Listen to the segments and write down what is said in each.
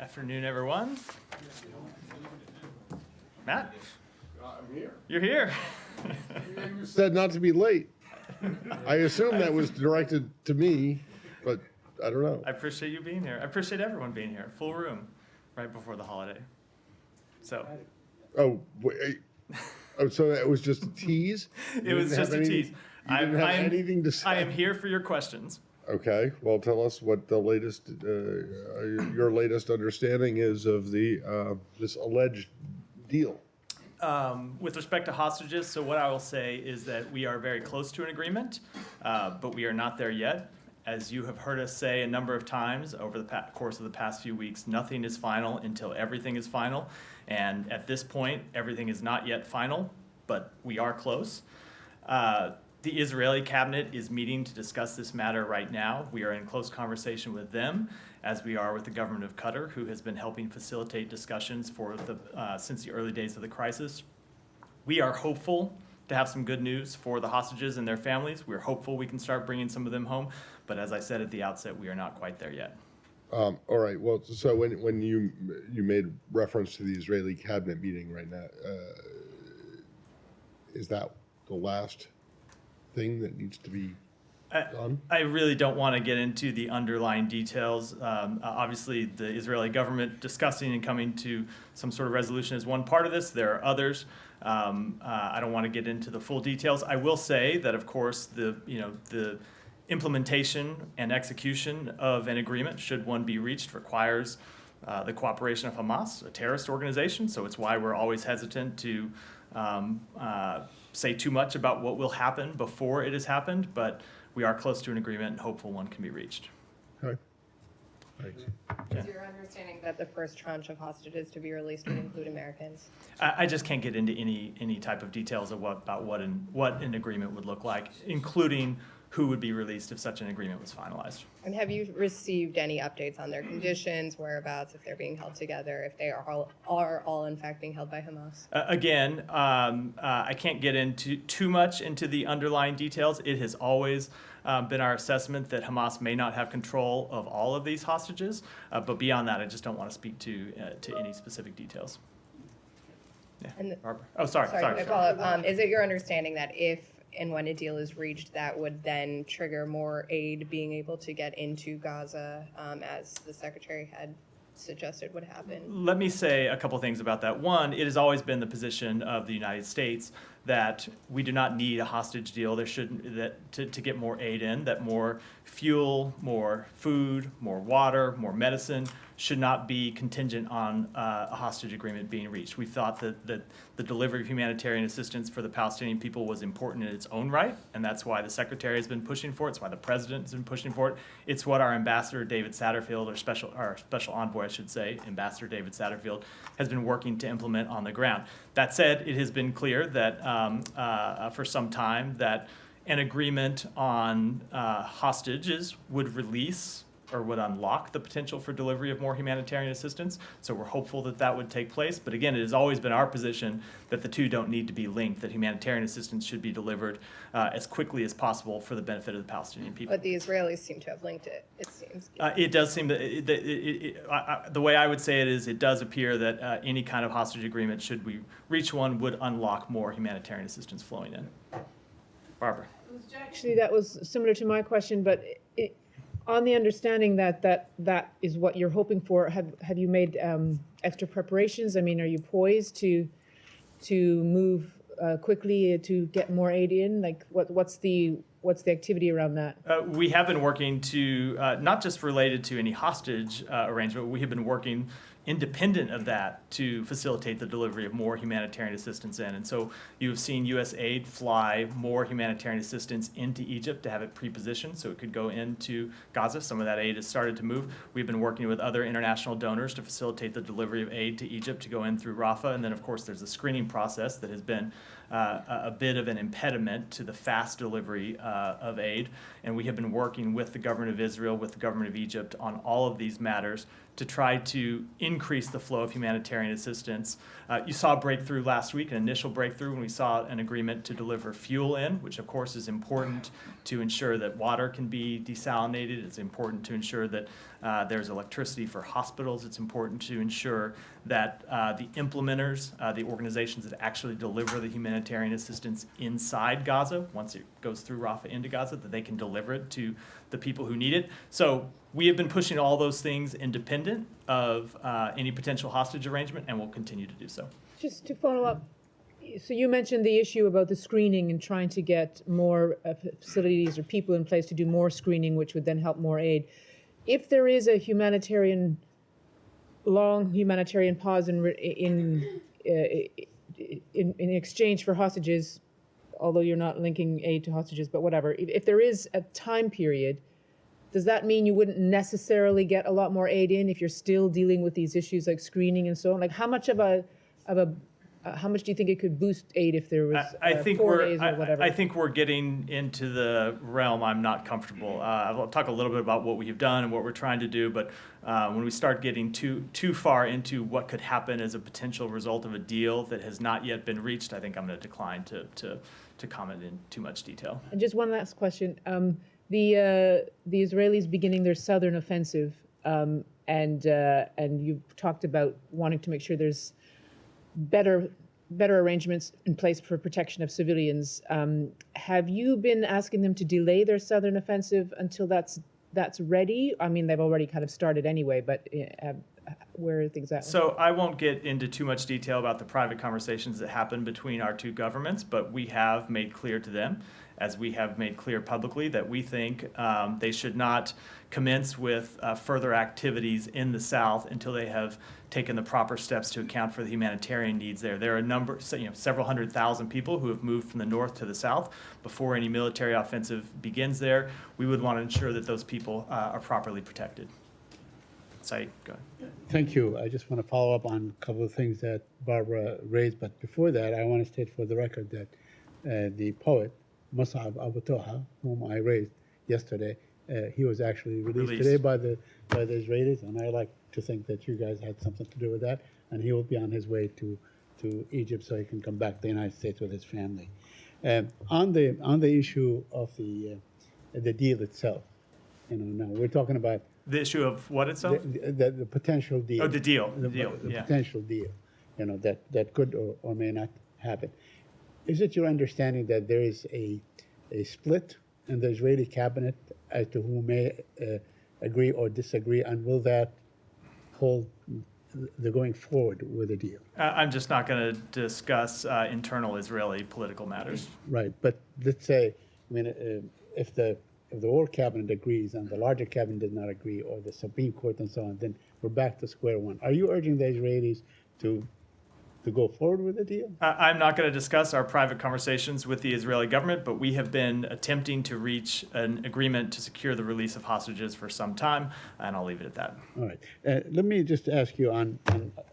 Afternoon, everyone. Matt, I'm here. you're here. You said not to be late. I assume that was directed to me, but I don't know. I appreciate you being here. I appreciate everyone being here. Full room right before the holiday. So Oh, wait. Oh, so that was just a tease? it was just a tease. You didn't have anything to say? I am here for your questions. Okay, well, tell us what the latest, your latest understanding is of the, this alleged deal. With respect to hostages, so what I will say is that we are very close to an agreement, but we are not there yet. As you have heard us say a number of times over the course of the past few weeks, nothing is final until everything is final. And at this point, everything is not yet final, but we are close. The Israeli cabinet is meeting to discuss this matter right now. We are in close conversation with them, as we are with the government of Qatar, who has been helping facilitate discussions for since the early days of the crisis. We are hopeful to have some good news for the hostages and their families. We're hopeful we can start bringing some of them home, but as I said at the outset, we are not quite there yet. All right, well, so when you made reference to the Israeli cabinet meeting right now, is that the last thing that needs to be done? I really don't want to get into the underlying details. Obviously, the Israeli government discussing and coming to some sort of resolution is one part of this. There are others. I don't want to get into the full details. I will say that, of course, the implementation and execution of an agreement, should one be reached, requires the cooperation of Hamas, a terrorist organization. So it's why we're always hesitant to say too much about what will happen before it has happened, but we are close to an agreement and hopeful one can be reached. Okay, thanks. Is your understanding that the first tranche of hostages to be released would include Americans? I just can't get into any type of details of what an agreement would look like, including who would be released if such an agreement was finalized. And have you received any updates on their conditions, whereabouts, if they're being held together, if they are all in fact being held by Hamas? Again, I can't get into too much into the underlying details. It has always been our assessment that Hamas may not have control of all of these hostages, but beyond that, I just don't want to speak to any specific details. Yeah, And Barbara. Oh, sorry. I follow up. Is it your understanding that if and when a deal is reached, that would then trigger more aid being able to get into Gaza, as the secretary had suggested would happen? Let me say a couple things about that. One, it has always been the position of the United States that we do not need a hostage deal. There shouldn't to get more aid in, that more fuel, more food, more water, more medicine should not be contingent on a hostage agreement being reached. We thought that the delivery of humanitarian assistance for the Palestinian people was important in its own right, and that's why the Secretary has been pushing for it. It's why the President has been pushing for it. It's what our Ambassador David Satterfield, our special envoy, I should say, Ambassador David Satterfield, has been working to implement on the ground. That said, it has been clear that for some time that an agreement on hostages would release or would unlock the potential for delivery of more humanitarian assistance. So we're hopeful that that would take place. But again, it has always been our position that the two don't need to be linked, that humanitarian assistance should be delivered as quickly as possible for the benefit of the Palestinian people. But the Israelis seem to have linked it, it seems. It does seem that, the way I would say it is, it does appear that any kind of hostage agreement, should we reach one, would unlock more humanitarian assistance flowing in. Barbara. Actually, that was similar to my question, but on the understanding that is what you're hoping for, have you made extra preparations? I mean, are you poised to move quickly to get more aid in? Like, what's the activity around that? We have been working to, not just related to any hostage arrangement, we have been working independent of that to facilitate the delivery of more humanitarian assistance in. And so you have seen USAID fly more humanitarian assistance into Egypt to have it pre-positioned so it could go into Gaza. Some of that aid has started to move. We've been working with other international donors to facilitate the delivery of aid to Egypt to go in through Rafah. And then, of course, there's a screening process that has been a bit of an impediment to the fast delivery of aid. And we have been working with the government of Israel, with the government of Egypt on all of these matters to try to increase the flow of humanitarian assistance. You saw a breakthrough last week, an initial breakthrough, when we saw an agreement to deliver fuel in, which of course is important to ensure that water can be desalinated. It's important to ensure that there's electricity for hospitals. It's important to ensure that the implementers, the organizations that actually deliver the humanitarian assistance inside Gaza, once it goes through Rafah into Gaza, that they can deliver it to the people who need it. So we have been pushing all those things independent of any potential hostage arrangement, and will continue to do so. Just to follow up, so you mentioned the issue about the screening and trying to get more facilities or people in place to do more screening, which would then help more aid. If there is a long humanitarian pause in exchange for hostages, although you're not linking aid to hostages, but whatever, if there is a time period, does that mean you wouldn't necessarily get a lot more aid in if you're still dealing with these issues like screening and so on? Like how much how much do you think it could boost aid if there was I think 4 we're days or whatever? I think we're getting into the realm I'm not comfortable. I'll talk a little bit about what we have done and what we're trying to do, but when we start getting too far into what could happen as a potential result of a deal that has not yet been reached, I think I'm going to decline to comment in too much detail. And just one last question. The Israelis beginning their southern offensive, and you've talked about wanting to make sure there's better arrangements in place for protection of civilians. Have you been asking them to delay their southern offensive until that's ready? I mean, they've already kind of started anyway, but where are things at? So I won't get into too much detail about the private conversations that happen between our two governments, but we have made clear to them, as we have made clear publicly, that we think they should not commence with further activities in the South until they have taken the proper steps to account for the humanitarian needs there. There are several 100,000 people who have moved from the north to the south. Before any military offensive begins there, we would want to ensure that those people are properly protected. Saeed, go ahead. Thank you. I just want to follow up on a couple of things that Barbara raised, but before that, I want to state for the record that the poet, Mus'ab Abu Toha, whom I raised yesterday, he was actually released today by the Israelis, and I like to think that you guys had something to do with that, and he will be on his way to Egypt so he can come back to the United States with his family. On the issue of the deal itself, now we're talking about The issue of what itself? the potential deal. Oh, the deal. The Yeah. potential deal, that could or may not happen. Is it your understanding that there is a split in the Israeli cabinet as to who may agree or disagree, and will that hold the going forward with a deal? I'm just not going to discuss internal Israeli political matters. Right, but let's say, if the whole cabinet agrees and the larger cabinet does not agree, or the Supreme Court and so on, then we're back to square one. Are you urging the Israelis to go forward with the deal? I'm not going to discuss our private conversations with the Israeli government, but we have been attempting to reach an agreement to secure the release of hostages for some time, and I'll leave it at that. All right. Let me just ask you on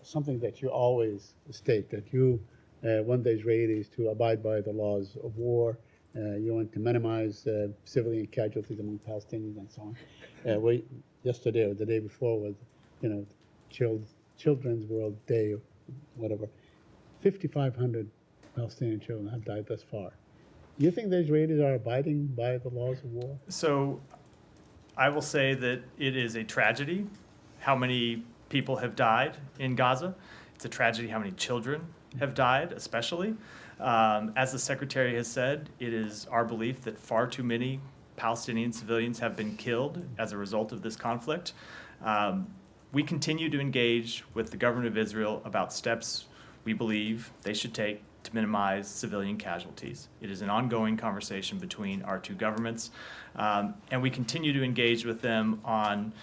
something that you always state, that you want the Israelis to abide by the laws of war. You want to minimize civilian casualties among Palestinians and so on. Yesterday or the day before was, Children's World Day, or whatever. 5,500 Palestinian children have died thus far. Do you think the Israelis are abiding by the laws of war? So I will say that it is a tragedy how many people have died in Gaza. It's a tragedy how many children have died, especially. As the Secretary has said, it is our belief that far too many Palestinian civilians have been killed as a result of this conflict. We continue to engage with the government of Israel about steps we believe they should take to minimize civilian casualties. It is an ongoing conversation between our two governments, and we continue to engage with them on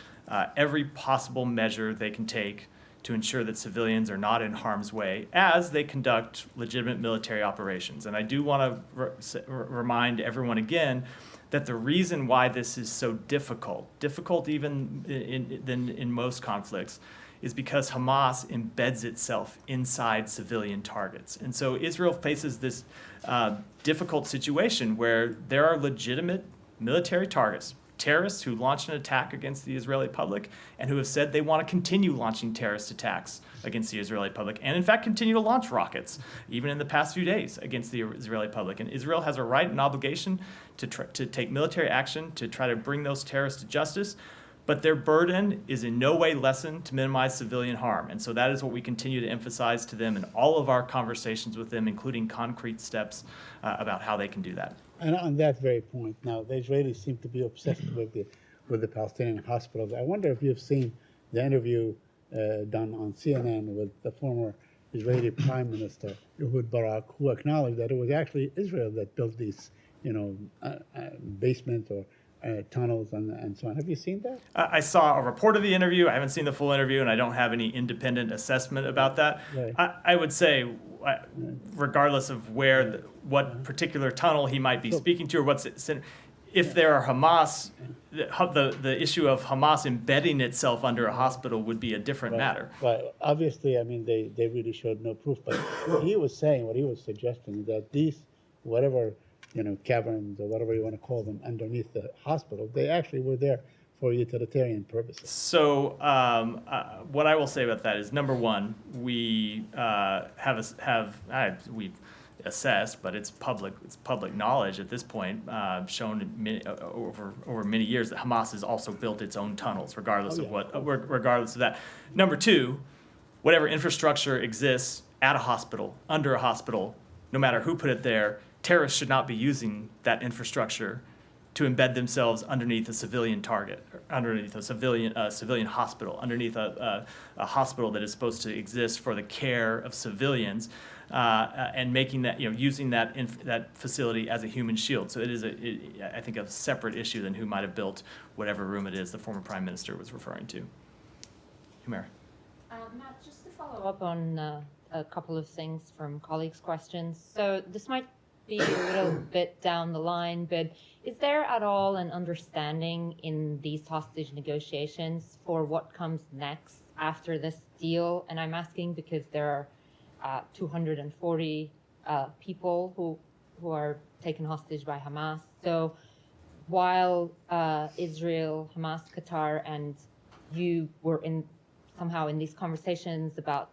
every possible measure they can take to ensure that civilians are not in harm's way as they conduct legitimate military operations. And I do want to remind everyone again that the reason why this is so difficult even in most conflicts, is because Hamas embeds itself inside civilian targets. And so Israel faces this difficult situation where there are legitimate military targets, terrorists who launched an attack against the Israeli public and who have said they want to continue launching terrorist attacks against the Israeli public and in fact continue to launch rockets even in the past few days against the Israeli public. And Israel has a right and obligation to take military action to try to bring those terrorists to justice. But their burden is in no way lessened to minimize civilian harm. And so that is what we continue to emphasize to them in all of our conversations with them, including concrete steps about how they can do that. And on that very point, now the Israelis seem to be obsessed with the Palestinian hospitals. I wonder if you've seen the interview done on CNN with the former Israeli Prime Minister Ehud Barak, who acknowledged that it was actually Israel that built these, basements or tunnels and so on. Have you seen that? I saw a report of the interview. I haven't seen the full interview, and I don't have any independent assessment about that. Right. I would say, regardless of what particular tunnel he might be speaking to, or if there are Hamas, the issue of Hamas embedding itself under a hospital would be a different matter. Right. Obviously, I mean, they really showed no proof. But what he was suggesting that these, whatever, caverns or whatever you want to call them underneath the hospital, they actually were there for utilitarian purposes. So what I will say about that is, number one, we we've assessed, but it's public knowledge at this point, shown over many years that Hamas has also built its own tunnels, regardless of that. Number two, whatever infrastructure exists at a hospital, under a hospital, no matter who put it there, terrorists should not be using that infrastructure to embed themselves underneath a civilian target, underneath a civilian hospital, underneath a hospital that is supposed to exist for the care of civilians, and making that, using that facility as a human shield. So it is I think, a separate issue than who might have built whatever room it is the former prime minister was referring to. Humera. Matt, just to follow up on a couple of things from colleagues' questions. So this might be a little bit down the line, but is there at all an understanding in these hostage negotiations for what comes next after this deal? And I'm asking because there are 240 people who are taken hostage by Hamas. So while Israel, Hamas, Qatar, and you were somehow in these conversations about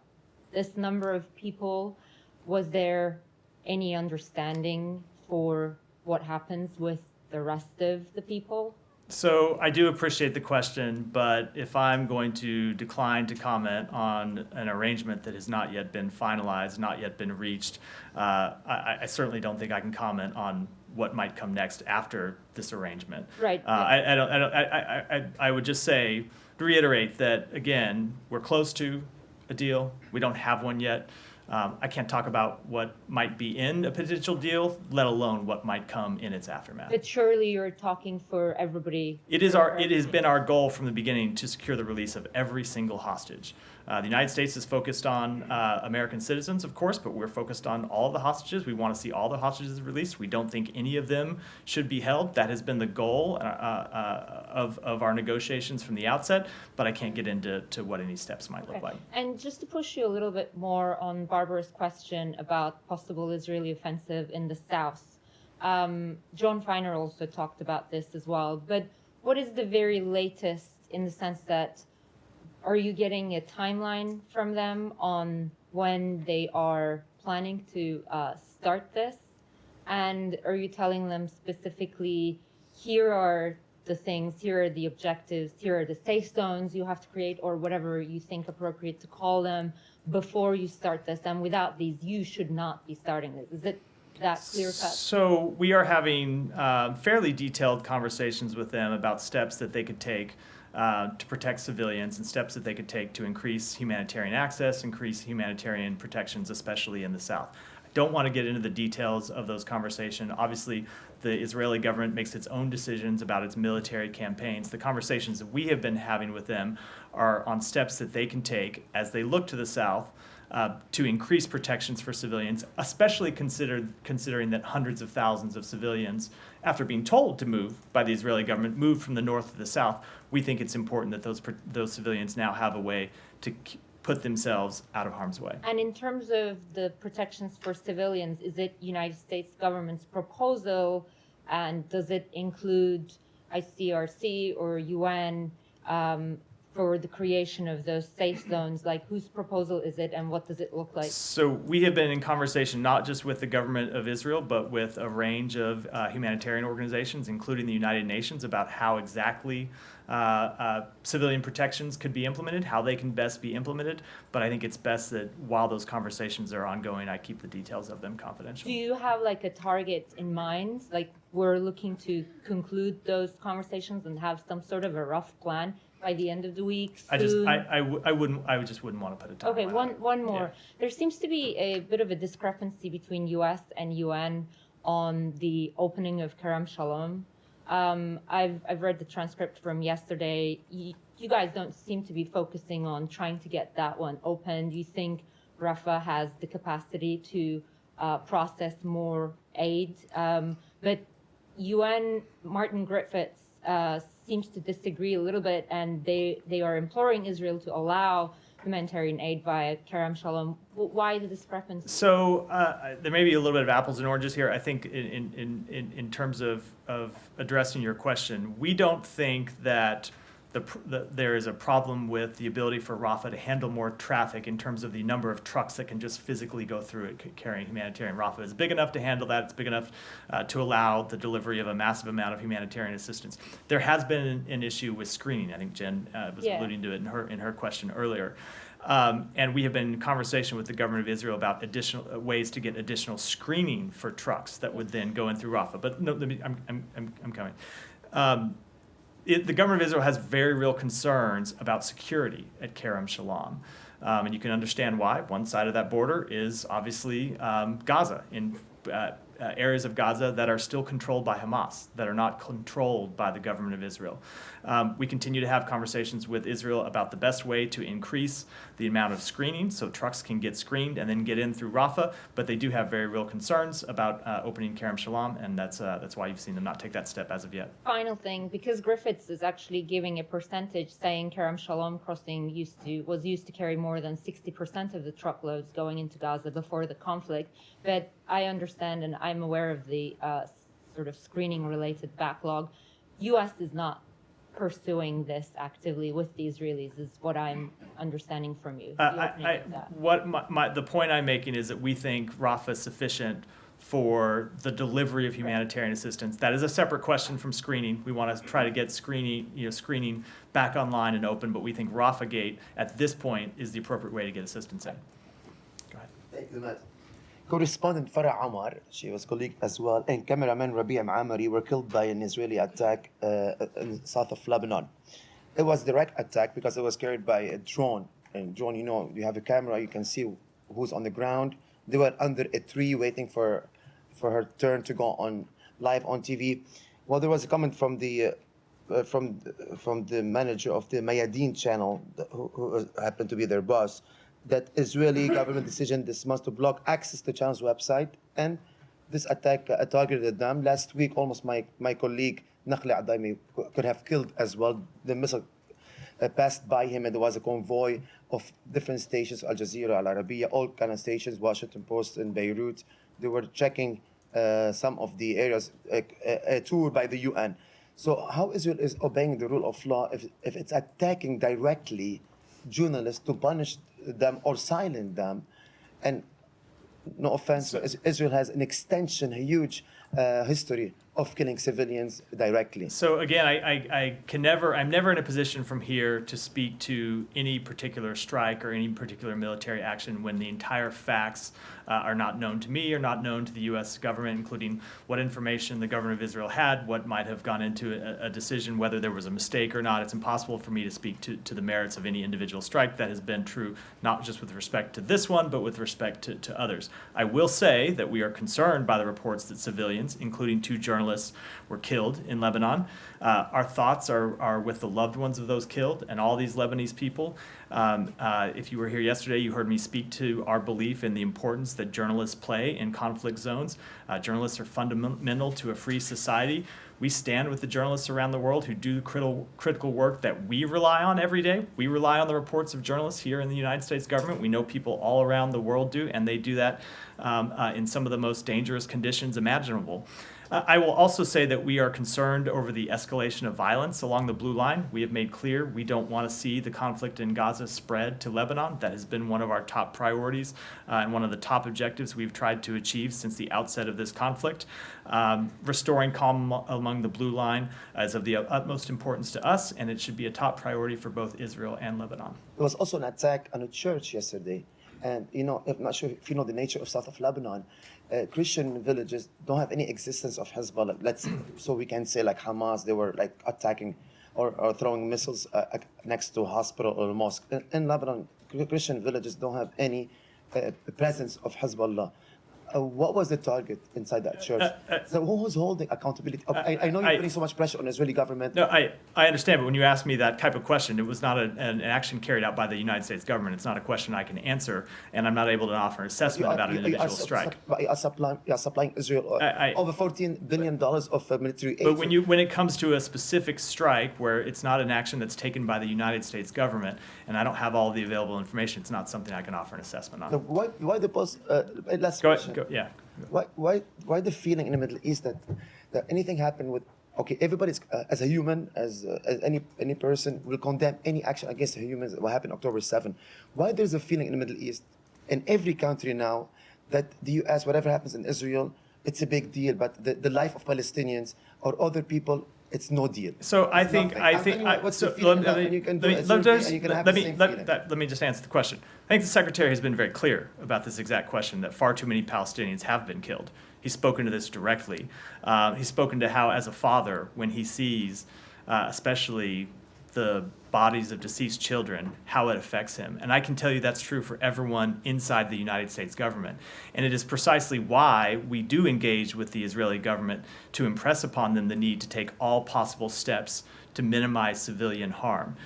this number of people, was there any understanding for what happens with the rest of the people? So I do appreciate the question, but if I'm going to decline to comment on an arrangement that has not yet been finalized, not yet been reached, I certainly don't think I can comment on what might come next after this arrangement. Right. I would just say, to reiterate that, again, we're close to a deal. We don't have one yet. I can't talk about what might be in a potential deal, let alone what might come in its aftermath. But surely you're talking for everybody. It has been our goal from the beginning to secure the release of every single hostage. The United States is focused on American citizens, of course, but we're focused on all of the hostages. We want to see all the hostages released. We don't think any of them should be held. That has been the goal of our negotiations from the outset, but I can't get into what any steps might look like. And just to push you a little bit more on Barbara's question about possible Israeli offensive in the south, John Feiner also talked about this as well. But what is the very latest, in the sense that, are you getting a timeline from them on when they are planning to start this? And are you telling them specifically, here are the things, here are the objectives, here are the safe zones you have to create, or whatever you think appropriate to call them, before you start this? And without these, you should not be starting this. Is it that clear cut? So we are having fairly detailed conversations with them about steps that they could take to protect civilians, and steps that they could take to increase humanitarian access, increase humanitarian protections, especially in the south. I don't want to get into the details of those conversations. Obviously, the Israeli government makes its own decisions about its military campaigns. The conversations that we have been having with them are on steps that they can take as they look to the south to increase protections for civilians, especially considering that hundreds of thousands of civilians, after being told to move by the Israeli government, moved from the north to the south. We think it's important that those civilians now have a way to put themselves out of harm's way. And in terms of the protections for civilians, is it United States government's proposal, and does it include ICRC or UN for the creation of those safe zones? Like, whose proposal is it, and what does it look like? So we have been in conversation not just with the government of Israel, but with a range of humanitarian organizations, including the United Nations, about how exactly civilian protections could be implemented, how they can best be implemented. But I think it's best that while those conversations are ongoing, I keep the details of them confidential. Do you have like a target in mind? Like, we're looking to conclude those conversations and have some sort of a rough plan by the end of the week? I just soon? I just wouldn't want to put a timeline. Okay, on it. one more. Yeah. There seems to be a bit of a discrepancy between US and UN on the opening of Kerem Shalom. I've read the transcript from yesterday. You guys don't seem to be focusing on trying to get that one open. Do you think Rafah has the capacity to process more aid? But UN, Martin Griffiths seems to disagree a little bit, and they are imploring Israel to allow humanitarian aid via Kerem Shalom. Why the discrepancy? So there may be a little bit of apples and oranges here. I think in terms of addressing your question, we don't think that there is a problem with the ability for Rafah to handle more traffic in terms of the number of trucks that can just physically go through it carrying humanitarian. Rafah is big enough to handle that. It's big enough to allow the delivery of a massive amount of humanitarian assistance. There has been an issue with screening. I think Jen was alluding to it in her question earlier. And we have been in conversation with the government of Israel about additional ways to get additional screening for trucks that would then go in through Rafah. But no, I'm coming. The government of Israel has very real concerns about security at Kerem Shalom. And you can understand why. One side of that border is obviously Gaza, in areas of Gaza that are still controlled by Hamas, that are not controlled by the government of Israel. We continue to have conversations with Israel about the best way to increase the amount of screening so trucks can get screened and then get in through Rafah, but they do have very real concerns about opening Kerem Shalom, and that's why you've seen them not take that step as of yet. Final thing, because Griffiths is actually giving a percentage saying Kerem Shalom crossing was used to carry more than 60% of the truckloads going into Gaza before the conflict, but I understand and I'm aware of the sort of screening related backlog. U.S. is not pursuing this actively with the Israelis, is what I'm understanding from you. The point I'm making is that we think Rafah is sufficient for the delivery of humanitarian assistance. That is a separate question from screening. We want to try to get screening back online and open, but we think Rafah Gate at this point is the appropriate way to get assistance in. Go ahead. Thank you, Matt. Correspondent Farah Amar, she was colleague as well, and cameraman Rabi' Amari were killed by an Israeli attack in south of Lebanon. It was a direct attack because it was carried by a drone. And drone, you have a camera, you can see who's on the ground. They were under a tree waiting for her turn to go on live on TV. Well, there was a comment from the manager of the Mayadeen channel, who happened to be their boss, that Israeli government decision this month to block access to channel's website, and this attack targeted them. Last week, almost my colleague Nakhli Adaimi could have killed as well. The missile passed by him, and there was a convoy of different stations, Al Jazeera, Al Arabiya, all kind of stations, Washington Post in Beirut. They were checking some of the areas, a tour by the UN. So how Israel is obeying the rule of law if it's attacking directly journalists to punish them or silence them? And no offense, Israel has an extension, a huge history of killing civilians directly. So again, I'm never in a position from here to speak to any particular strike or any particular military action when the entire facts are not known to me or not known to the U.S. government, including what information the government of Israel had, what might have gone into a decision, whether there was a mistake or not. It's impossible for me to speak to the merits of any individual strike. That has been true not just with respect to this one, but with respect to others. I will say that we are concerned by the reports that civilians civilians, including 2 journalists, were killed in Lebanon. Our thoughts are with the loved ones of those killed and all these Lebanese people. If you were here yesterday, you heard me speak to our belief in the importance that journalists play in conflict zones. Journalists are fundamental to a free society. We stand with the journalists around the world who do critical work that we rely on every day. We rely on the reports of journalists here in the United States government. We know people all around the world do, and they do that in some of the most dangerous conditions imaginable. I will also say that we are concerned over the escalation of violence along the blue line. We have made clear we don't want to see the conflict in Gaza spread to Lebanon. That has been one of our top priorities and one of the top objectives we've tried to achieve since the outset of this conflict. Restoring calm along the blue line is of the utmost importance to us, and it should be a top priority for both Israel and Lebanon. There was also an attack on a church yesterday. And, I'm not sure if you know the nature of south of Lebanon. Christian villages don't have any existence of Hezbollah. So we can say like Hamas, they were like attacking or throwing missiles next to a hospital or a mosque. In Lebanon, Christian villages don't have any presence of Hezbollah. What was the target inside that church? So who was holding accountability? I know you're putting so much pressure on the Israeli government. No, I understand, but when you ask me that type of question, it was not an action carried out by the United States government. It's not a question I can answer, and I'm not able to offer an assessment about an individual strike. But you are supplying Israel over $14 billion of military aid. But when it comes to a specific strike where it's not an action that's taken by the United States government, and I don't have all the available information, it's not something I can offer an assessment on. So why the post? Last Go question. ahead. Yeah. Why the feeling in the Middle East that anything happened with everybody's as a human as any person will condemn any action against humans what happened October 7. Why there's a feeling in the Middle East in every country now that the U.S. whatever happens in Israel it's a big deal, but the life of Palestinians or other people it's no deal. So I think what's the feeling about when you can do it and you can have the same feeling? let me just answer the question. I think the Secretary has been very clear about this exact question, that far too many Palestinians have been killed. He's spoken to this directly. He's spoken to how, as a father, when he sees especially the bodies of deceased children, how it affects him. And I can tell you that's true for everyone inside the United States government. And it is precisely why we do engage with the Israeli government to impress upon them the need to take all possible steps to minimize civilian harm.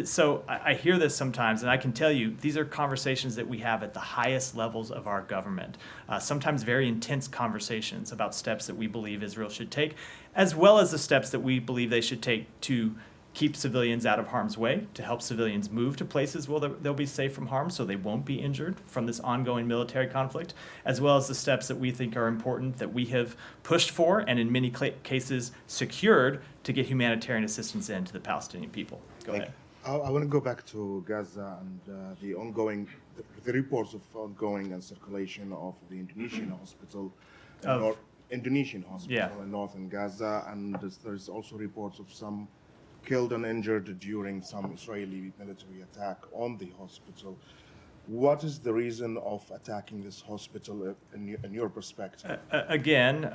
So I hear this sometimes, and I can tell you these are conversations that we have at the highest levels of our government, sometimes very intense conversations about steps that we believe Israel should take, as well as the steps that we believe they should take to keep civilians out of harm's way, to help civilians move to places where they'll be safe from harm so they won't be injured from this ongoing military conflict, as well as the steps that we think are important that we have pushed for and in many cases secured to get humanitarian assistance in to the Palestinian people. Go ahead. I want to go back to Gaza and the reports of ongoing and circulation of the Indonesian hospital, Indonesian hospital in northern Gaza, and there's also reports of some killed and injured during some Israeli military attack on the hospital. What is the reason of attacking this hospital in your perspective? Again,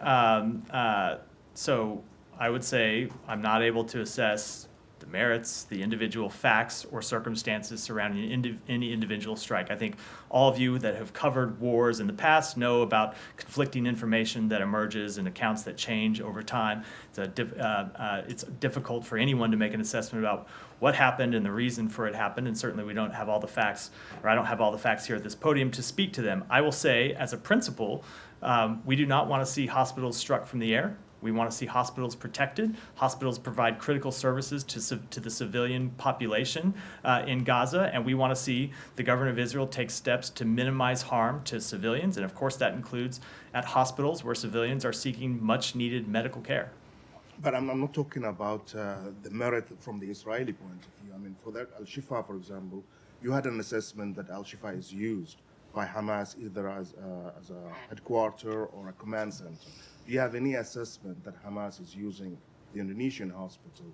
so I would say I'm not able to assess the merits, the individual facts or circumstances surrounding any individual strike. I think all of you that have covered wars in the past know about conflicting information that emerges and accounts that change over time. It's difficult for anyone to make an assessment about what happened and the reason for it happened, and certainly we don't have all the facts, or I don't have all the facts here at this podium to speak to them. I will say, as a principle, we do not want to see hospitals struck from the air. We want to see hospitals protected. Hospitals provide critical services to the civilian population in Gaza, and we want to see the government of Israel take steps to minimize harm to civilians, and of course that includes at hospitals where civilians are seeking much-needed medical care. But I'm not talking about the merit from the Israeli point of view. I mean, for that Al-Shifa, for example, you had an assessment that Al-Shifa is used by Hamas either as a headquarter or a command center. Do you have any assessment that Hamas is using the Indonesian hospital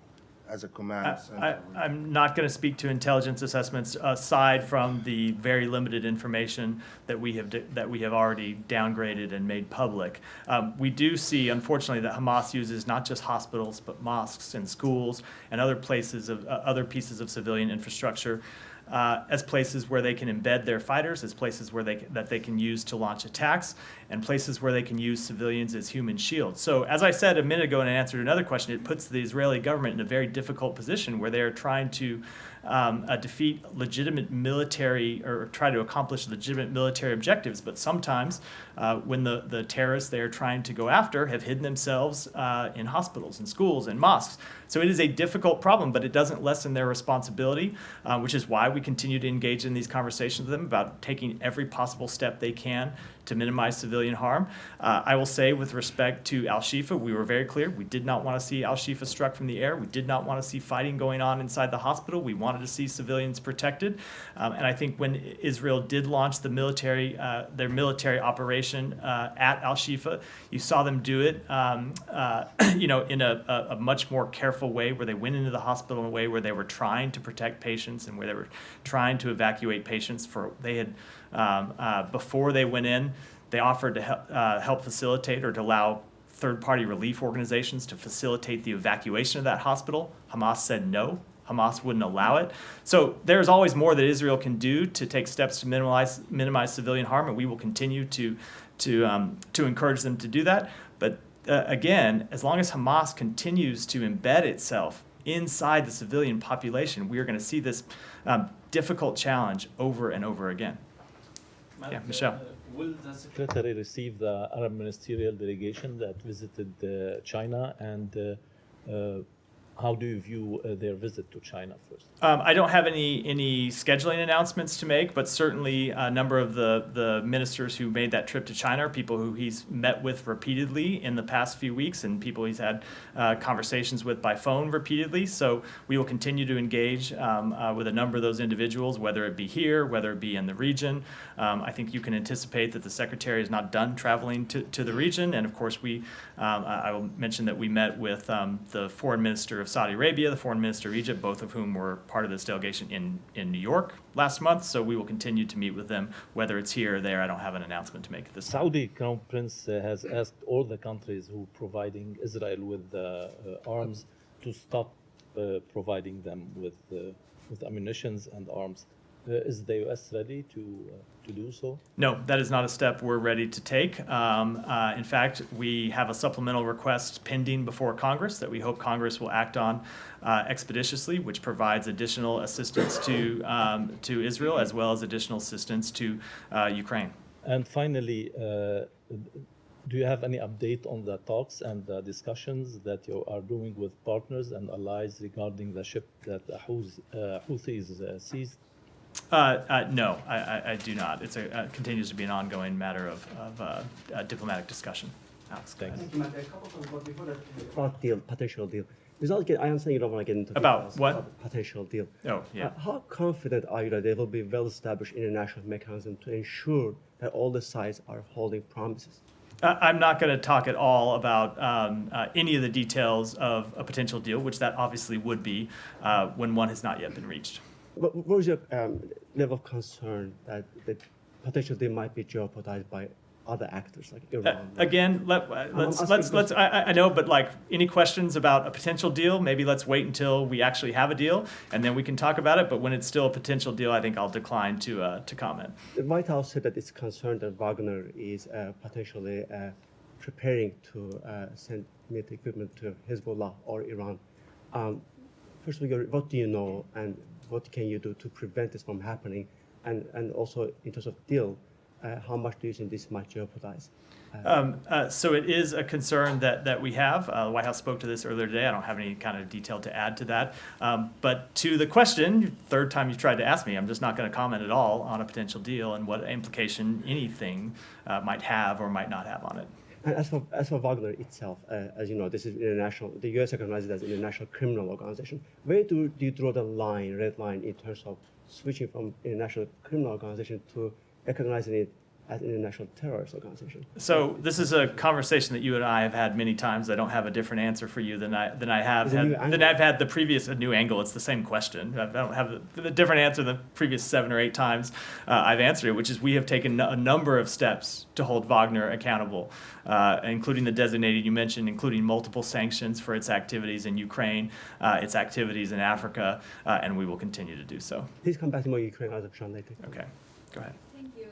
as a command center? I'm not going to speak to intelligence assessments aside from the very limited information that we have already downgraded and made public. We do see, unfortunately, that Hamas uses not just hospitals but mosques and schools and other places of other pieces of civilian infrastructure. as places where they can embed their fighters, as places where that they can use to launch attacks, and places where they can use civilians as human shields. So as I said a minute ago in answer to another question, it puts the Israeli government in a very difficult position where they are trying to defeat legitimate military or try to accomplish legitimate military objectives. But sometimes when the terrorists they are trying to go after have hidden themselves in hospitals and schools and mosques. So it is a difficult problem, but it doesn't lessen their responsibility, which is why we continue to engage in these conversations with them about taking every possible step they can to minimize civilian harm. I will say with respect to Al-Shifa, we were very clear. We did not want to see Al-Shifa struck from the air. We did not want to see fighting going on inside the hospital. We wanted to see civilians protected. And I think when Israel did launch the their military operation at Al-Shifa, you saw them do it in a much more careful way where they went into the hospital in a way where they were trying to protect patients and where they were trying to evacuate patients. Before they went in, they offered to help facilitate or to allow third-party relief organizations to facilitate the evacuation of that hospital. Hamas said no. Hamas wouldn't allow it. So there's always more that Israel can do to take steps to minimize civilian harm, and we will continue to encourage them to do that. But again, as long as Hamas continues to embed itself inside the civilian population, we are going to see this difficult challenge over and over again. Yeah, Michelle. Will the secretary receive the Arab ministerial delegation that visited China, and how do you view their visit to China first? I don't have any scheduling announcements to make, but certainly a number of the ministers who made that trip to China are people who he's met with repeatedly in the past few weeks and people he's had conversations with by phone repeatedly. So we will continue to engage with a number of those individuals, whether it be here, whether it be in the region. I think you can anticipate that the secretary is not done traveling to the region. And of course, I will mention that we met with the foreign minister of Saudi Arabia, the foreign minister of Egypt, both of whom were part of this delegation in New York last month. So we will continue to meet with them, whether it's here or there. I don't have an announcement to make at this time. Saudi Crown Prince has asked all the countries who are providing Israel with arms to stop providing them with ammunitions and arms. Is the U.S. ready to do so? No, that is not a step we're ready to take. In fact, we have a supplemental request pending before Congress that we hope Congress will act on expeditiously, which provides additional assistance to Israel as well as additional assistance to Ukraine. And finally, do you have any update on the talks and the discussions that you are doing with partners and allies regarding the ship that the Houthis seized? No, I do not. It continues to be an ongoing matter of diplomatic discussion. Alex, go ahead. Thanks. Matt, a couple of what before that potential deal. I understand you don't want to get into About details what? about potential deal. Oh, yeah. How confident are you that there will be well-established international mechanism to ensure that all the sides are holding promises? I'm not going to talk at all about any of the details of a potential deal, which that obviously would be when one has not yet been reached. What is your level of concern that the potential deal might be jeopardized by other actors like Iran? Again, let's. I know, but like any questions about a potential deal, maybe let's wait until we actually have a deal, and then we can talk about it. But when it's still a potential deal, I think I'll decline to comment. The White House said that it's concerned that Wagner is potentially preparing to send military equipment to Hezbollah or Iran. First of all, what do you know, and what can you do to prevent this from happening? And also, in terms of deal, how much do you think this might jeopardize? So it is a concern that we have. The White House spoke to this earlier today. I don't have any kind of detail to add to that. But to the question, third time you tried to ask me, I'm just not going to comment at all on a potential deal and what implication anything might have or might not have on it. And as for Wagner itself, as you know, this is international. The U.S. recognizes it as an international criminal organization. Where do you draw the red line, in terms of switching from international criminal organization to recognizing it as international terrorist organization. So this is a conversation that you and I have had many times. I don't have a different answer for you than I have It's a new had than angle. I've had the previous a new angle. It's the same question. I don't have the different answer than the previous 7 or 8 times I've answered it, which is we have taken a number of steps to hold Wagner accountable, including the designated you mentioned, including multiple sanctions for its activities in Ukraine, its activities in Africa, and we will continue to do so. Please come back to more Ukraine as a translator. Okay, go ahead. Thank you.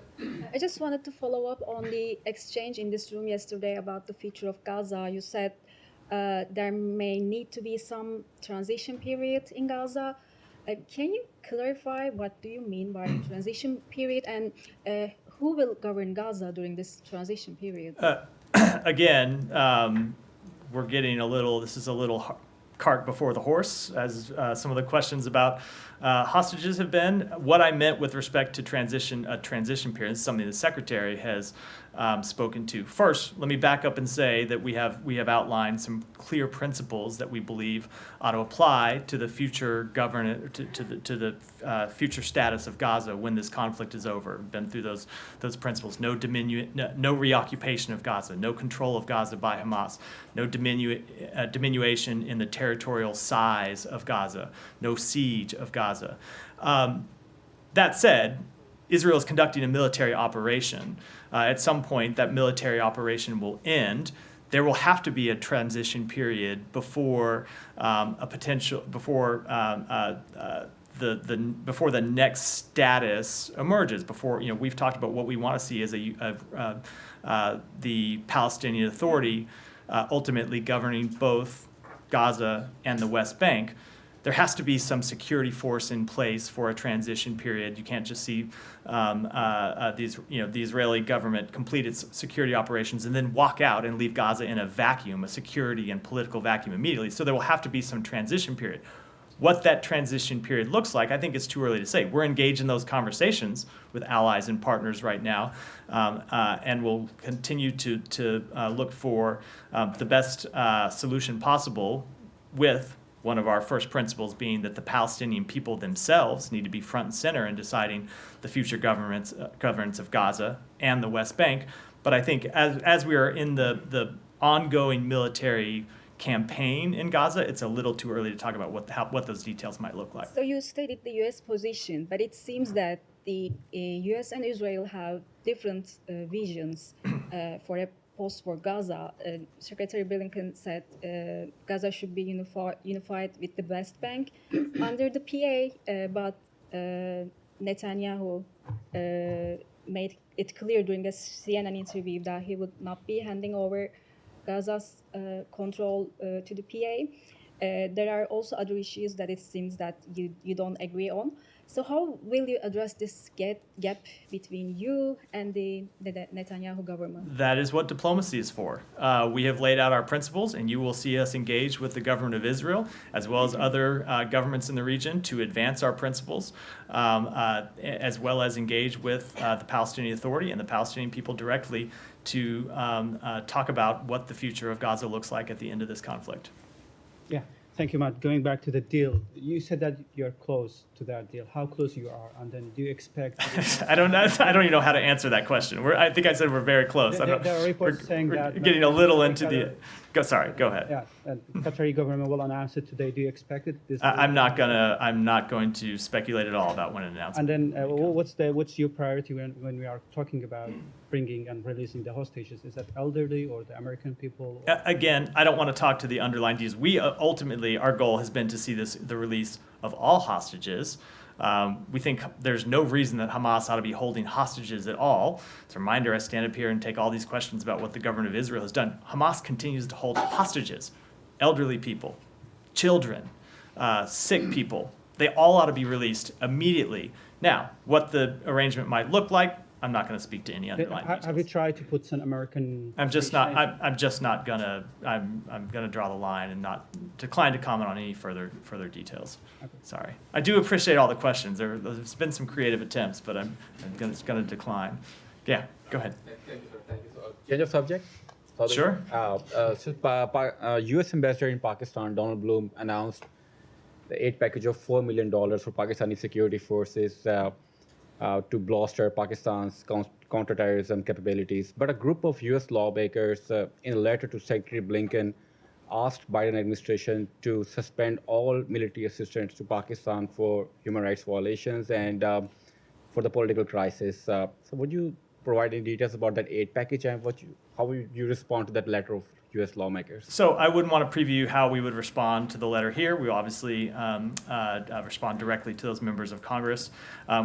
I just wanted to follow up on the exchange in this room yesterday about the future of Gaza. You said there may need to be some transition period in Gaza. Can you clarify what do you mean by transition period, and who will govern Gaza during this transition period? Again, we're getting a little, this is a little cart before the horse, as some of the questions about hostages have been. What I meant with respect to a transition period is something the Secretary has spoken to. First, let me back up and say that we have outlined some clear principles that we believe ought to apply to the future to the future status of Gaza when this conflict is over. We've been through those principles: no reoccupation of Gaza, no control of Gaza by Hamas, no diminution in the territorial size of Gaza, no siege of Gaza. That said, Israel is conducting a military operation. At some point, that military operation will end. There will have to be a transition period before before the next status emerges. Before we've talked about what we want to see as the Palestinian Authority ultimately governing both Gaza and the West Bank. There has to be some security force in place for a transition period. You can't just see the Israeli government complete its security operations and then walk out and leave Gaza in a vacuum, a security and political vacuum immediately. So there will have to be some transition period. What that transition period looks like, I think it's too early to say. We're engaged in those conversations with allies and partners right now, and we'll continue to look for the best solution possible, with one of our first principles being that the Palestinian people themselves need to be front and center in deciding the future governance of Gaza and the West Bank. But I think as we are in the ongoing military campaign in Gaza, it's a little too early to talk about what those details might look like. So you stated the U.S. position, but it seems that the U.S. and Israel have different visions for a post-war Gaza. Secretary Blinken said Gaza should be unified with the West Bank under the PA, but Netanyahu made it clear during a CNN interview that he would not be handing over Gaza's control to the PA. There are also other issues that it seems that you don't agree on. So how will you address this gap between you and the Netanyahu government? That is what diplomacy is for. We have laid out our principles, and you will see us engage with the government of Israel, as well as other governments in the region, to advance our principles, as well as engage with the Palestinian Authority and the Palestinian people directly to talk about what the future of Gaza looks like at the end of this conflict. Yeah, thank you, Matt. Going back to the deal, you said that you're close to that deal. How close you are, and then do you expect? I don't even know how to answer that question. I think I said we're very close. There are reports saying that we're getting a little into the. Sorry, go ahead. Yeah, and Qatari government will announce it today. Do you expect it? I'm not going to speculate at all about when an announcement. And then, what's your priority when we are talking about bringing and releasing the hostages? Is that elderly or the American people? Again, I don't want to talk to the underlying deals. We ultimately, our goal has been to see the release of all hostages. We think there's no reason that Hamas ought to be holding hostages at all. It's a reminder, I stand up here and take all these questions about what the government of Israel has done. Hamas continues to hold hostages, elderly people, children, sick people. They all ought to be released immediately. Now, what the arrangement might look like, I'm not going to speak to any underlying details. Have you tried to put some American? I'm just not gonna. I'm gonna draw the line and not decline to comment on any further details. Okay. Sorry. I do appreciate all the questions. There's been some creative attempts, but I'm gonna decline. Yeah. Go ahead. Thank you, sir. Thank you, sir. Change of subject. Sure. U.S. Ambassador in Pakistan, Donald Bloom, announced the aid package of $4 million for Pakistani security forces. to bolster Pakistan's counterterrorism capabilities. But a group of U.S. lawmakers, in a letter to Secretary Blinken, asked Biden administration to suspend all military assistance to Pakistan for human rights violations and for the political crisis. So would you provide any details about that aid package and how would you respond to that letter of U.S. lawmakers? So I wouldn't want to preview how we would respond to the letter here. We obviously respond directly to those members of Congress.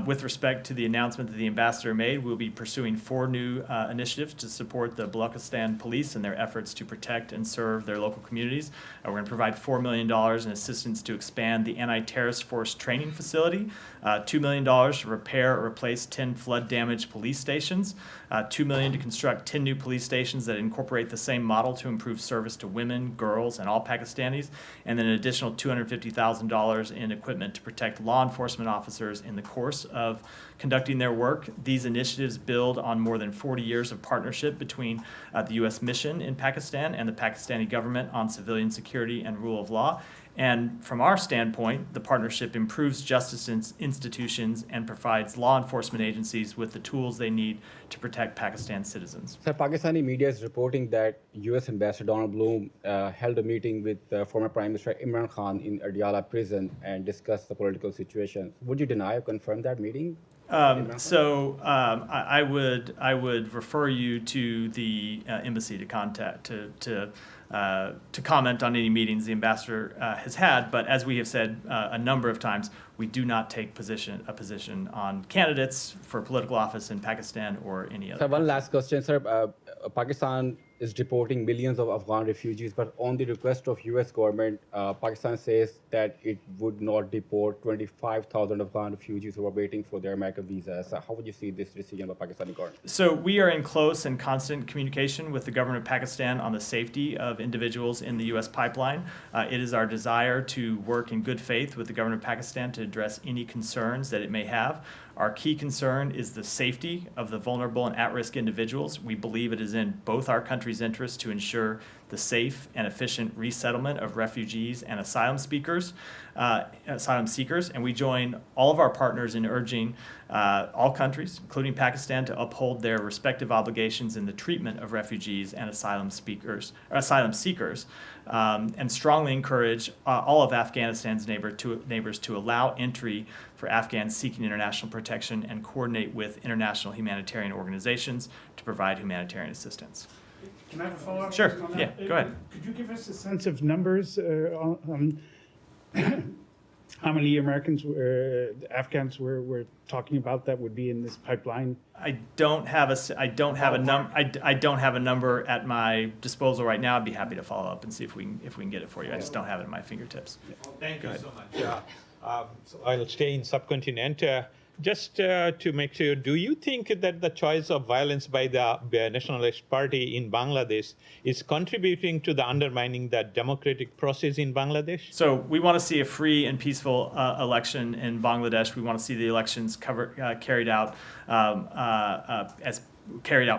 With respect to the announcement that the ambassador made, we'll be pursuing 4 new initiatives to support the Balochistan police in their efforts to protect and serve their local communities. We're going to provide $4 million in assistance to expand the anti-terrorist force training facility, $2 million to repair or replace 10 flood-damaged police stations, $2 million to construct 10 new police stations that incorporate the same model to improve service to women, girls, and all Pakistanis, and then an additional $250,000 in equipment to protect law enforcement officers in the course of conducting their work. These initiatives build on more than 40 years of partnership between the U.S. mission in Pakistan and the Pakistani government on civilian security and rule of law. And from our standpoint, the partnership improves justice institutions and provides law enforcement agencies with the tools they need to protect Pakistan's citizens. So Pakistani media is reporting that U.S. Ambassador Donald Bloom held a meeting with former Prime Minister Imran Khan in Adiala prison and discussed the political situation. Would you deny or confirm that meeting? I would refer you to the embassy to contact to comment on any meetings the ambassador has had. But as we have said a number of times, we do not take a position on candidates for political office in Pakistan or any other. So one last question, sir. Pakistan is deporting millions of Afghan refugees, but on the request of U.S. government, Pakistan says that it would not deport 25,000 Afghan refugees who are waiting for their American visas. So how would you see this decision by Pakistani government? So we are in close and constant communication with the government of Pakistan on the safety of individuals in the U.S. pipeline. It is our desire to work in good faith with the government of Pakistan to address any concerns that it may have. Our key concern is the safety of the vulnerable and at-risk individuals. We believe it is in both our countries' interests to ensure the safe and efficient resettlement of refugees and asylum seekers, and we join all of our partners in urging all countries, including Pakistan, to uphold their respective obligations in the treatment of refugees and asylum seekers, and strongly encourage all of Afghanistan's neighbors to allow entry for Afghans seeking international protection and coordinate with international humanitarian organizations to provide humanitarian assistance. Can I have a follow-up? Sure. On that? Yeah, go ahead. Could you give us a sense of numbers on how many Americans, Afghans we're talking about that would be in this pipeline? I don't have a number at my disposal right now. I'd be happy to follow up and see if we can get it for you. I just don't have it at my fingertips. Thank you so much. So I'll stay in subcontinent. Just to make sure, do you think that the choice of violence by the Nationalist Party in Bangladesh is contributing to the undermining the democratic process in Bangladesh? So we want to see a free and peaceful election in Bangladesh. We want to see the elections carried out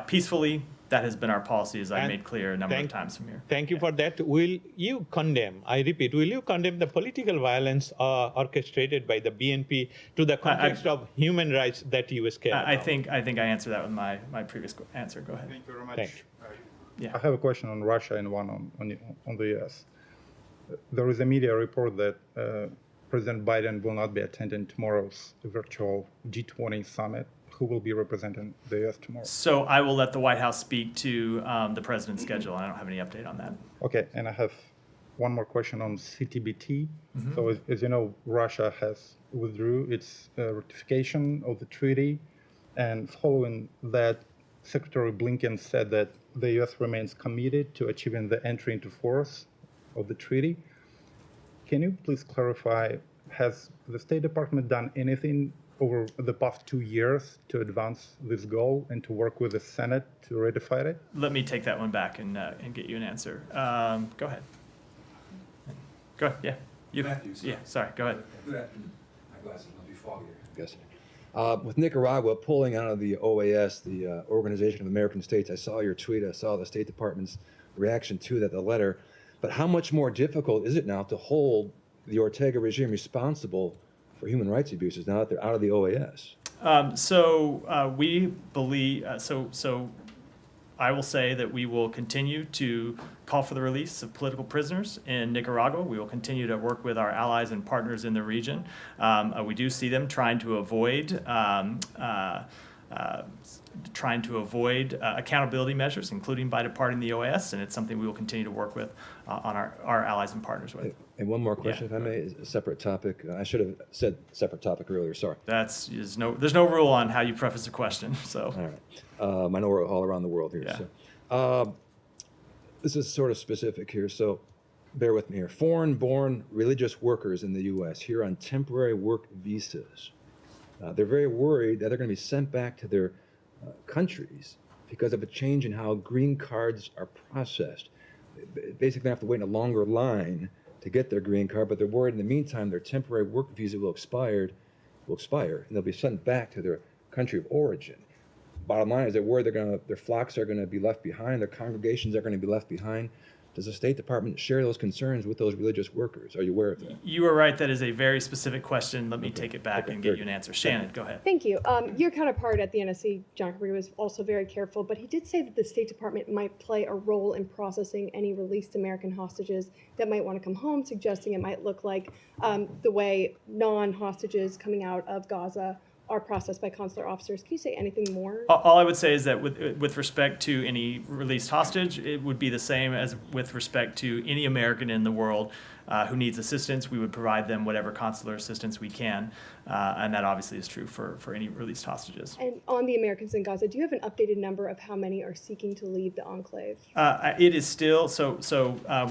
peacefully. That has been our policy, as I made clear a number of times from here. Thank you for that. Will you condemn, I repeat, will you condemn the political violence orchestrated by the BNP to the context of human rights that you care about? I think I answered that with my previous answer. Go ahead. Thank you very much. Thank you. I have a question on Russia and one on the U.S. There is a media report that President Biden will not be attending tomorrow's virtual G20 summit. Who will be representing the U.S. tomorrow? So I will let the White House speak to the president's schedule. I don't have any update on that. Okay, and I have one more question on CTBT. So as you know, Russia has withdrew its ratification of the treaty, and following that, Secretary Blinken said that the U.S. remains committed to achieving the entry into force of the treaty. Can you please clarify, has the State Department done anything over the past 2 years to advance this goal and to work with the Senate to ratify it? Let me take that one back and get you an answer. Go ahead. Go ahead. Yeah. You. Matthew, sir. Yeah. Sorry. Go ahead. Good afternoon. My glasses must be foggy. Yes. With Nicaragua pulling out of the OAS, the Organization of American States, I saw your tweet. I saw the State Department's reaction to that, the letter. But how much more difficult is it now to hold the Ortega regime responsible for human rights abuses now that they're out of the OAS? We believe, so I will say that we will continue to call for the release of political prisoners in Nicaragua. We will continue to work with our allies and partners in the region. We do see them trying to avoid accountability measures, including by departing the OAS, and it's something we will continue to work with on our allies and partners with. And one more question, if I may, is a separate topic. I should have said separate topic earlier, sorry. There's no rule on how you preface a question, so. All right. I know we're all around the world here. Yeah. So. This is sort of specific here, so bear with me here. Foreign-born religious workers in the U.S. here on temporary work visas. They're very worried that they're going to be sent back to their countries because of a change in how green cards are processed. Basically, they have to wait in a longer line to get their green card, but they're worried in the meantime their temporary work visa will expire, and they'll be sent back to their country of origin. Bottom line is they're worried their flocks are going to be left behind, their congregations are going to be left behind. Does the State Department share those concerns with those religious workers? Are you aware of that? You are right. That is a very specific question. Let me take it back and get you an answer. Shannon, go ahead. Thank you. Your counterpart at the NSC, John Kirby, was also very careful, but he did say that the State Department might play a role in processing any released American hostages that might want to come home, suggesting it might look like the way non-hostages coming out of Gaza are processed by consular officers. Can you say anything more? All I would say is that with respect to any released hostage, it would be the same as with respect to any American in the world who needs assistance. We would provide them whatever consular assistance we can, and that obviously is true for any released hostages. And on the Americans in Gaza, do you have an updated number of how many are seeking to leave the enclave? It is still,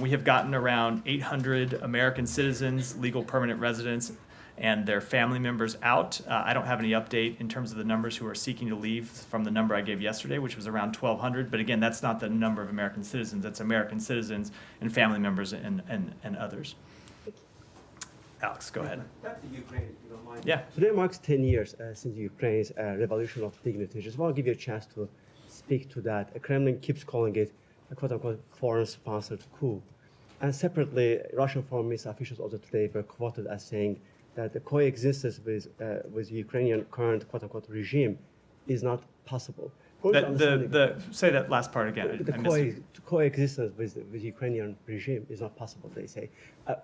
we have gotten around 800 American citizens, legal permanent residents, and their family members out. I don't have any update in terms of the numbers who are seeking to leave from the number I gave yesterday, which was around 1,200. But again, that's not the number of American citizens. That's American citizens and family members and others. Alex, go ahead. Back to Ukraine, if you don't mind. Yeah. Today marks 10 years since Ukraine's revolution of dignity. Just want to give you a chance to speak to that. The Kremlin keeps calling it a quote-unquote foreign-sponsored coup. And separately, Russian foreign ministry officials also today were quoted as saying that the coexistence with Ukrainian current quote-unquote regime is not possible. Say that last part again. The coexistence with Ukrainian regime is not possible, they say.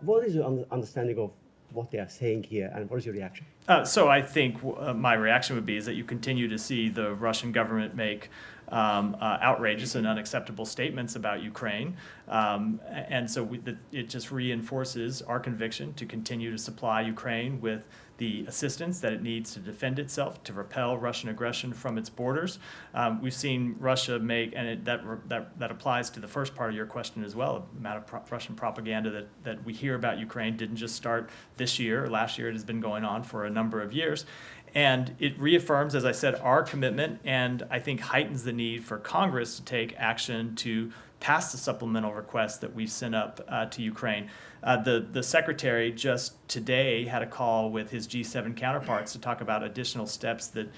What is your understanding of what they are saying here, and what is your reaction? So I think my reaction would be is that you continue to see the Russian government make outrageous and unacceptable statements about Ukraine. And so it just reinforces our conviction to continue to supply Ukraine with the assistance that it needs to defend itself, to repel Russian aggression from its borders. We've seen Russia make, and that applies to the first part of your question as well, the amount of Russian propaganda that we hear about Ukraine didn't just start this year or last year. It has been going on for a number of years. And it reaffirms, as I said, our commitment, and I think heightens the need for Congress to take action to pass the supplemental request that we've sent up to Ukraine. The secretary just today had a call with his G7 counterparts to talk about additional steps that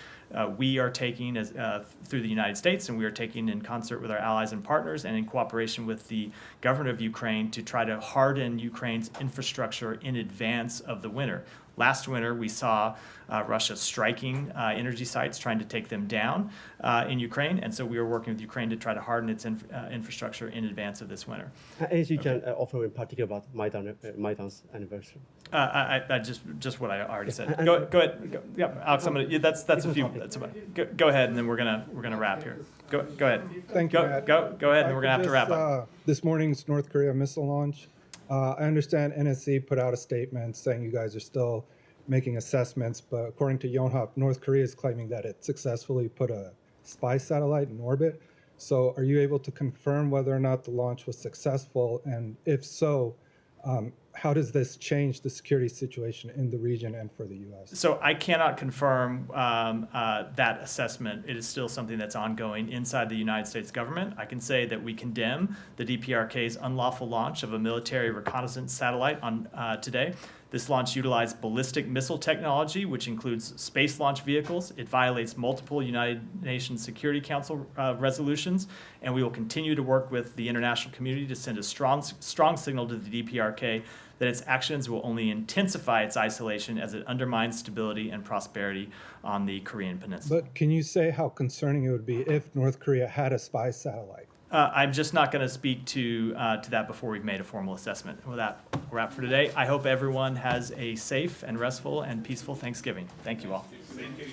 we are taking through the United States, and we are taking in concert with our allies and partners and in cooperation with the government of Ukraine to try to harden Ukraine's infrastructure in advance of the winter. Last winter, we saw Russia striking energy sites, trying to take them down in Ukraine, and so we are working with Ukraine to try to harden its infrastructure in advance of this winter. Anything you can offer in particular about Maidan's anniversary? I just what I already said. Go ahead. Yeah, Alex, that's a few. Go ahead, and then we're gonna wrap here. Go ahead. Thank you, Matt. Go ahead, and we're gonna have to wrap up. This morning's North Korea missile launch. I understand NSC put out a statement saying you guys are still making assessments, but according to Yonhap, North Korea is claiming that it successfully put a spy satellite in orbit. So are you able to confirm whether or not the launch was successful? And if so, how does this change the security situation in the region and for the U.S.? So I cannot confirm that assessment. It is still something that's ongoing inside the United States government. I can say that we condemn the DPRK's unlawful launch of a military reconnaissance satellite on today. This launch utilized ballistic missile technology, which includes space launch vehicles. It violates multiple United Nations Security Council resolutions, and we will continue to work with the international community to send a strong signal to the DPRK that its actions will only intensify its isolation as it undermines stability and prosperity on the Korean Peninsula. But can you say how concerning it would be if North Korea had a spy satellite? I'm just not going to speak to that before we've made a formal assessment. With that, we're out for today. I hope everyone has a safe and restful and peaceful Thanksgiving. Thank you all. Thank you.